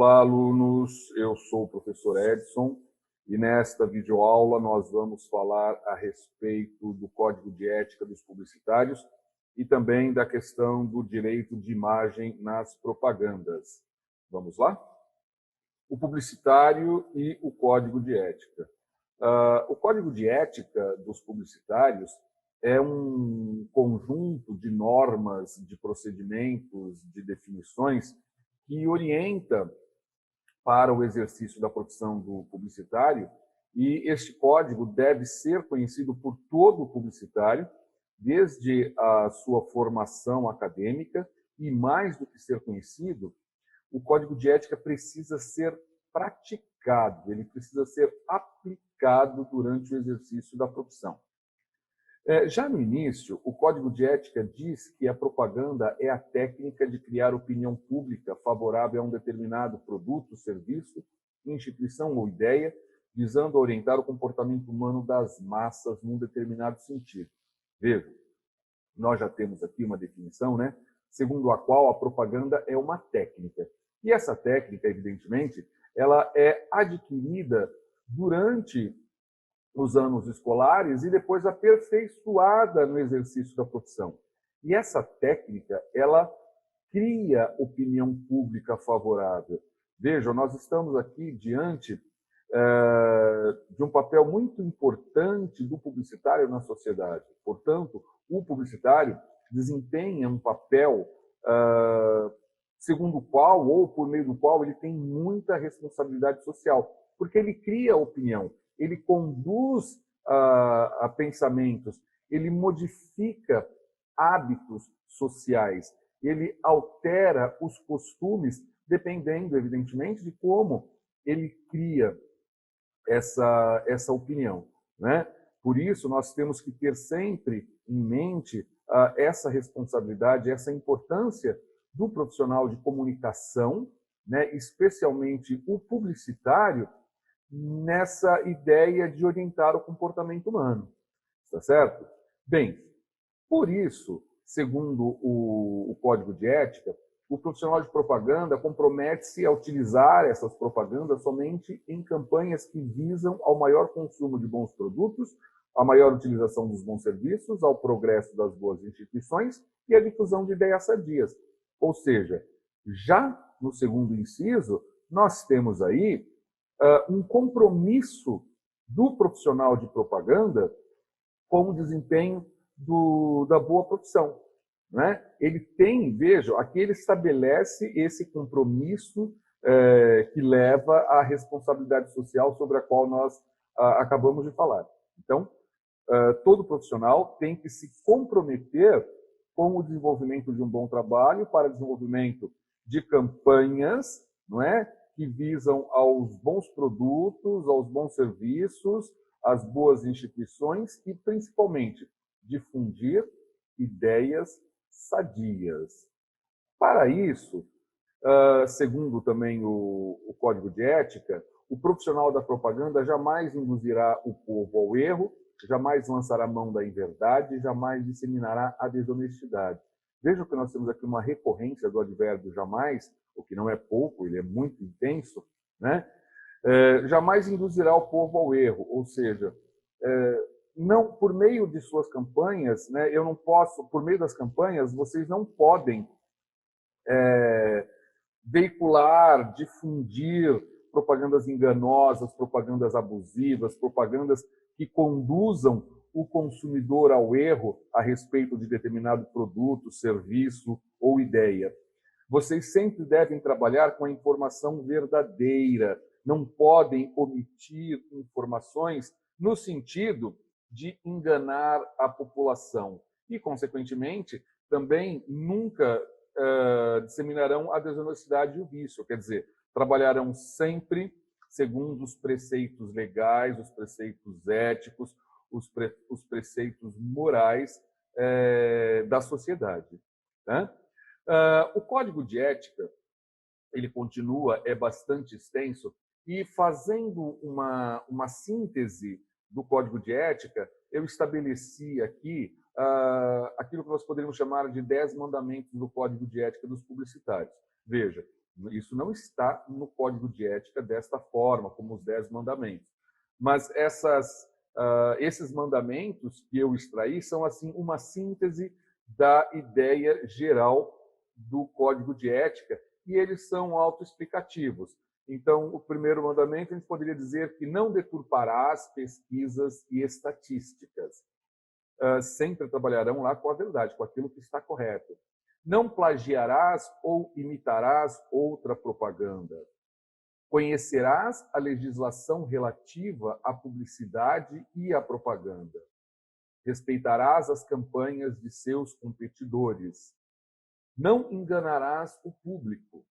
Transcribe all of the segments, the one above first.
Olá, alunos. Eu sou o professor Edson e nesta videoaula nós vamos falar a respeito do Código de Ética dos Publicitários e também da questão do direito de imagem nas propagandas. Vamos lá? O publicitário e o Código de Ética. O Código de Ética dos Publicitários é um conjunto de normas, de procedimentos, de definições que orienta para o exercício da profissão do publicitário, e este código deve ser conhecido por todo publicitário, desde a sua formação acadêmica, e mais do que ser conhecido, o Código de Ética precisa ser praticado, ele precisa ser aplicado durante o exercício da profissão. Já no início, o Código de Ética diz que a propaganda é a técnica de criar opinião pública favorável a um determinado produto, serviço, instituição ou ideia, visando orientar o comportamento humano das massas num determinado sentido. Veja, nós já temos aqui uma definição, né? Segundo a qual a propaganda é uma técnica. E essa técnica, evidentemente, ela é adquirida durante os anos escolares e depois aperfeiçoada no exercício da profissão. E essa técnica, ela cria opinião pública favorável. Vejam, nós estamos aqui diante de um papel muito importante do publicitário na sociedade. Portanto, o publicitário desempenha um papel segundo o qual, ou por meio do qual, ele tem muita responsabilidade social, porque ele cria opinião, ele conduz a pensamentos, ele modifica hábitos sociais, ele altera os costumes, dependendo, evidentemente, de como ele cria essa opinião, né? Por isso, nós temos que ter sempre em mente essa responsabilidade, essa importância do profissional de comunicação, né? Especialmente o publicitário, nessa ideia de orientar o comportamento humano, está certo? Bem, por isso, segundo o Código de Ética, o profissional de propaganda compromete-se a utilizar essas propagandas somente em campanhas que visam ao maior consumo de bons produtos, a maior utilização dos bons serviços, ao progresso das boas instituições e à difusão de ideias sadias. Ou seja, já no segundo inciso, nós temos aí um compromisso do profissional de propaganda com o desempenho da boa profissão, né? Ele tem, veja, aqui ele estabelece esse compromisso que leva à responsabilidade social sobre a qual nós acabamos de falar. Então, todo profissional tem que se comprometer com o desenvolvimento de um bom trabalho para desenvolvimento de campanhas, não é? Que visam aos bons produtos, aos bons serviços, às boas instituições e, principalmente, difundir ideias sadias. Para isso, segundo também o Código de Ética, o profissional da propaganda jamais induzirá o povo ao erro, jamais lançará mão da inverdade, jamais disseminará a desonestidade. Vejam que nós temos aqui uma recorrência do advérbio jamais, o que não é pouco, ele é muito intenso, né? Jamais induzirá o povo ao erro, ou seja, não, por meio de suas campanhas, né, eu não posso, por meio das campanhas, vocês não podem veicular, difundir propagandas enganosas, propagandas abusivas, propagandas que conduzam o consumidor ao erro a respeito de determinado produto, serviço ou ideia. Vocês sempre devem trabalhar com a informação verdadeira, não podem omitir informações no sentido de enganar a população. E, consequentemente, também nunca disseminarão a desonestidade e o vício, quer dizer, trabalharão sempre segundo os preceitos legais, os preceitos éticos, os preceitos morais da sociedade, né? O Código de Ética, ele continua, é bastante extenso, e fazendo uma síntese do Código de Ética, eu estabeleci aqui aquilo que nós poderíamos chamar de 10 mandamentos do Código de Ética dos publicitários. Veja, Isso não está no Código de Ética desta forma, como os 10 mandamentos. Mas esses mandamentos que eu extraí são assim uma síntese da ideia geral do Código de Ética e eles são autoexplicativos. Então, o primeiro mandamento, a gente poderia dizer que não deturparás pesquisas e estatísticas. Sempre trabalharão lá com a verdade, com aquilo que está correto. Não plagiarás ou imitarás outra propaganda. Conhecerás a legislação relativa à publicidade e à propaganda. Respeitarás as campanhas de seus competidores. Não enganarás o público.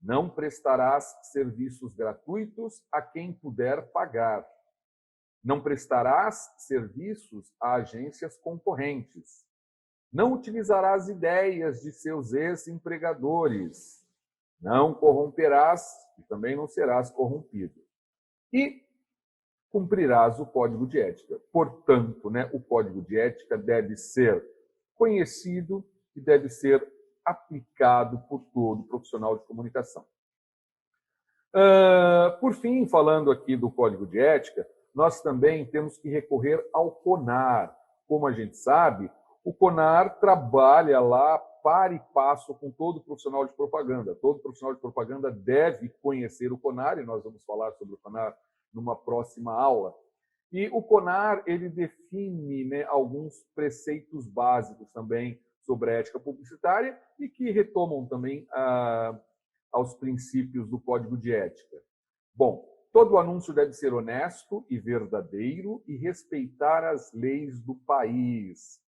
Não prestarás serviços gratuitos a quem puder pagar. Não prestarás serviços a agências concorrentes. Não utilizarás ideias de seus ex-empregadores. Não corromperás e também não serás corrompido. E cumprirás o Código de Ética. Portanto, o Código de Ética deve ser conhecido e deve ser aplicado por todo profissional de comunicação. Por fim, falando aqui do Código de Ética, nós também temos que recorrer ao CONAR. Como a gente sabe, o CONAR trabalha lá par e passo com todo profissional de propaganda. Todo profissional de propaganda deve conhecer o CONAR, e nós vamos falar sobre o CONAR numa próxima aula. E o CONAR, ele define alguns preceitos básicos também sobre a ética publicitária e que retomam também aos princípios do Código de Ética. Bom, todo anúncio deve ser honesto e verdadeiro e respeitar as leis do país.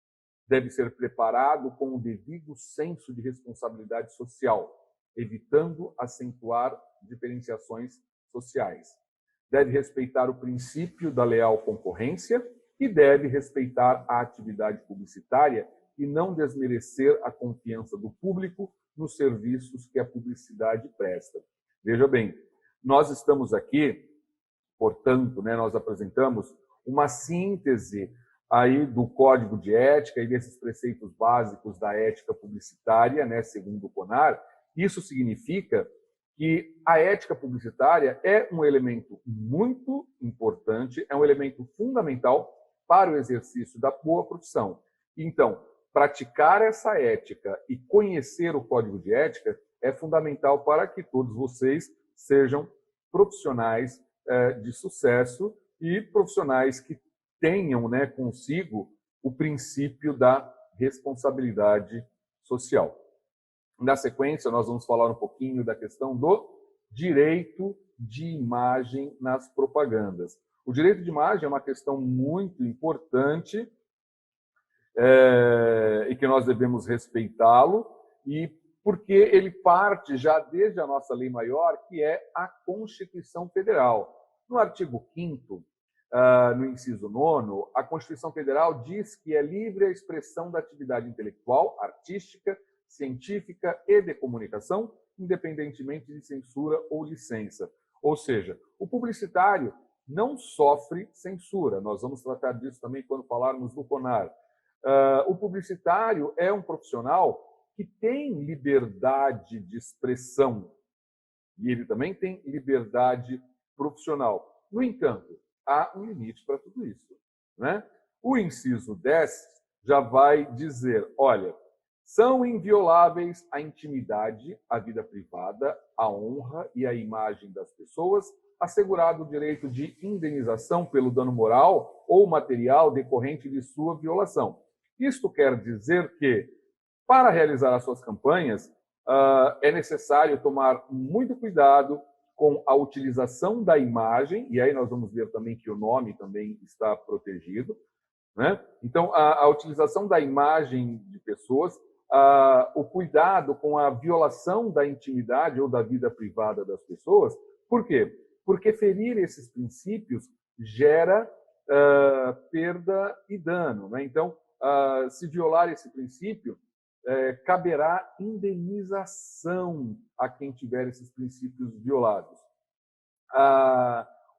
Deve ser preparado com o devido senso de responsabilidade social, evitando acentuar diferenciações sociais. Deve respeitar o princípio da leal concorrência e deve respeitar a atividade publicitária e não desmerecer a confiança do público nos serviços que a publicidade presta. Veja bem, nós estamos aqui, portanto, nós apresentamos uma síntese aí do Código de Ética e desses preceitos básicos da ética publicitária, segundo o CONAR. Isso significa que a ética publicitária é um elemento muito importante, é um elemento fundamental para o exercício da boa profissão. Então, praticar essa ética e conhecer o Código de Ética é fundamental para que todos vocês sejam profissionais de sucesso e profissionais que tenham consigo o princípio da responsabilidade social. Na sequência, nós vamos falar um pouquinho da questão do direito de imagem nas propagandas. O direito de imagem é uma questão muito importante e que nós devemos respeitá-lo, e porque ele parte já desde a nossa lei maior, que é a Constituição Federal. No artigo 5º, no inciso 9º, a Constituição Federal diz que é livre a expressão da atividade intelectual, artística, científica e de comunicação, independentemente de censura ou licença. Ou seja, o publicitário não sofre censura. Nós vamos tratar disso também quando falarmos do CONAR. O publicitário é um profissional que tem liberdade de expressão e ele também tem liberdade profissional. No entanto, há um limite para tudo isso. O inciso 10 já vai dizer, olha, são invioláveis a intimidade, a vida privada, a honra e a imagem das pessoas, assegurado o direito de indenização pelo dano moral ou material decorrente de sua violação. Isto quer dizer que, para realizar as suas campanhas, é necessário tomar muito cuidado com a utilização da imagem, e aí nós vamos ver também que o nome também está protegido. Então, a utilização da imagem de pessoas, o cuidado com a violação da intimidade ou da vida privada das pessoas. Por quê? Porque ferir esses princípios gera perda e dano. Então, se violar esse princípio, caberá indenização a quem tiver esses princípios violados.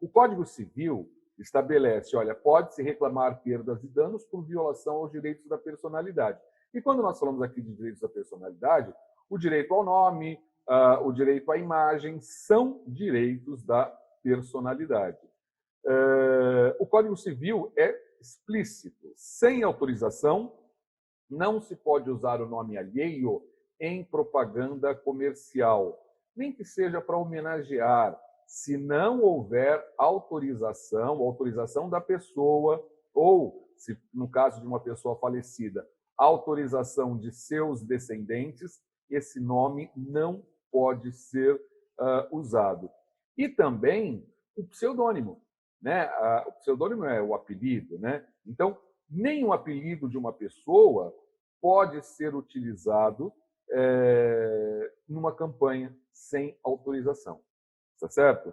O Código Civil estabelece, olha, pode-se reclamar perdas e danos por violação aos direitos da personalidade. E quando nós falamos aqui de direitos da personalidade, o direito ao nome, o direito à imagem, são direitos da personalidade. O Código Civil é explícito. Sem autorização, não se pode usar o nome alheio em propaganda comercial, nem que seja para homenagear, se não houver autorização da pessoa, ou, se no caso de uma pessoa falecida, autorização de seus descendentes, esse nome não pode ser usado. E também o pseudônimo, né? O pseudônimo é o apelido, né? Então, nem o apelido de uma pessoa pode ser utilizado numa campanha sem autorização, tá certo?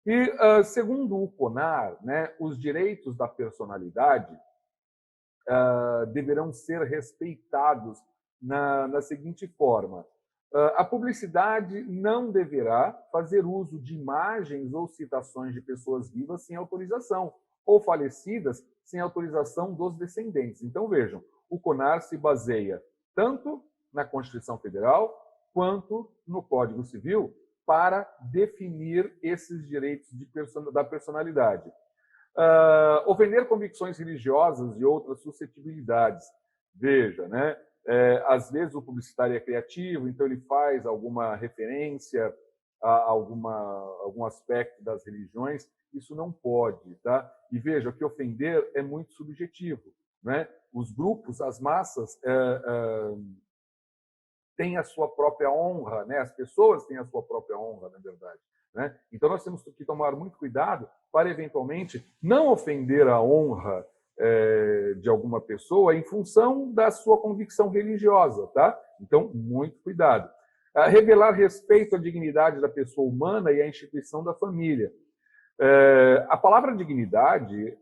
E, segundo o CONAR, né, os direitos da personalidade deverão ser respeitados na seguinte forma. A publicidade não deverá fazer uso de imagens ou citações de pessoas vivas sem autorização, ou falecidas sem autorização dos descendentes. Então, vejam, o CONAR se baseia tanto na Constituição Federal quanto no Código Civil para definir esses direitos da personalidade. Ofender convicções religiosas e outras suscetibilidades. Veja, né? Às vezes o publicitário é criativo, então ele faz alguma referência a algum aspecto das religiões, isso não pode, tá? E veja que ofender é muito subjetivo, né? Os grupos, as massas têm a sua própria honra, né? As pessoas têm a sua própria honra, na verdade, né? Então nós temos que tomar muito cuidado para eventualmente não ofender a honra de alguma pessoa em função da sua convicção religiosa, tá? Então, muito cuidado. Revelar respeito à dignidade da pessoa humana e à instituição da família. A palavra dignidade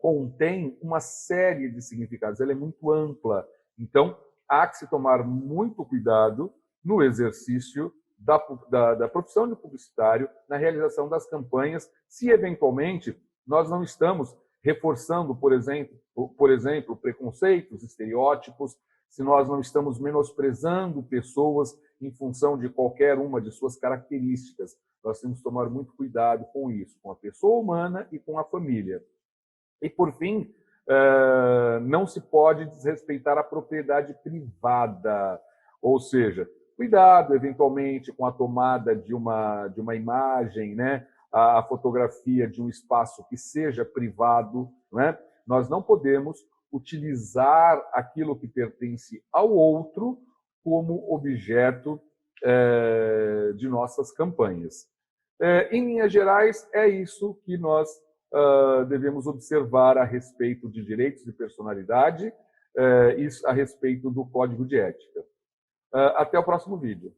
contém uma série de significados, ela é muito ampla. Então, há que se tomar muito cuidado no exercício da profissão de publicitário, na realização das campanhas, se eventualmente nós não estamos reforçando, por exemplo, preconceitos, estereótipos, se nós não estamos menosprezando pessoas em função de qualquer uma de suas características. Nós temos que tomar muito cuidado com isso, com a pessoa humana e com a família. E, por fim, não se pode desrespeitar a propriedade privada, ou seja, cuidado, eventualmente, com a tomada de uma imagem, né? A fotografia de um espaço que seja privado, né? Nós não podemos utilizar aquilo que pertence ao outro como objeto de nossas campanhas. Em linhas gerais, é isso que nós devemos observar a respeito de direitos de personalidade e a respeito do Código de Ética. Até o próximo vídeo.